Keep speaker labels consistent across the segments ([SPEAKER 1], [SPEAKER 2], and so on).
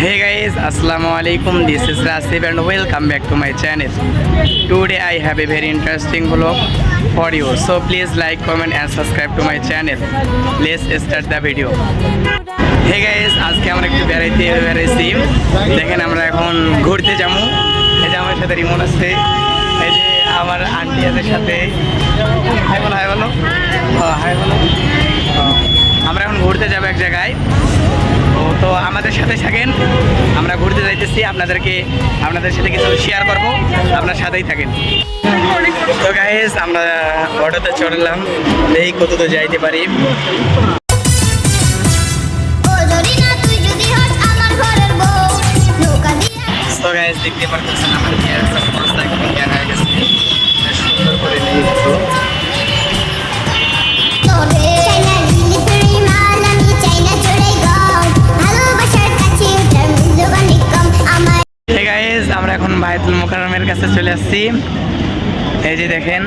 [SPEAKER 1] Hey guys, Assalamualaikum. This is Rasif and welcome back to my channel. Today I have a very interesting vlog for you. So please like, comment and subscribe to my channel. Let's start the video. Hey guys, আজকে আমরা একটু বেড়াইছি। দেখেন আমরা এখন ঘুরতে যাবো। এই যে আমার সাথে রিমন আছে। এই যে আমার আন্টি আছে সাথে। হাই বলো। আমরা এখন ঘুরতে যাব এক জায়গায়। তো আমাদের সাথে থাকেন, আমরা ঘুরতে যাইতেছি, আপনাদের সাথে কিছু শেয়ার করব, আপনার সাথেই থাকেন। তো গাইস আমরা অটোতে চড়লাম, দেখি কত তো যাইতে পারি। তো গাইস দেখতে পারতেছেন আমার অবস্থা একদম জ্ঞান হয়ে গেছে, সুন্দর করে নিয়ে একটু আমরা এখন বায়তুল মোকাররমের কাছে চলে আসছি। এই যে দেখেন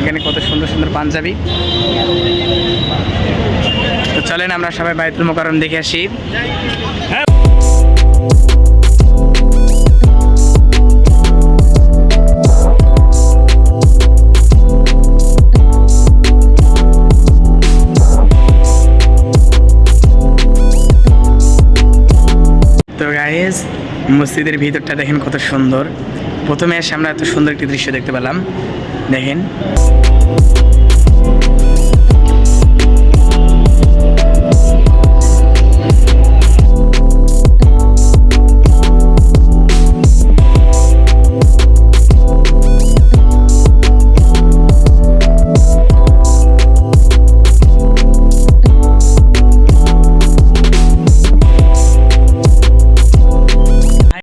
[SPEAKER 1] এখানে কত সুন্দর সুন্দর পাঞ্জাবি। তো চলেন আমরা সবাই বায়তুল মোকাররম দেখে আসি। তো গাইস মসজিদের ভিতরটা দেখেন কত সুন্দর। প্রথমে এসে আমরা এত সুন্দর একটি দৃশ্য দেখতে পেলাম, দেখেন।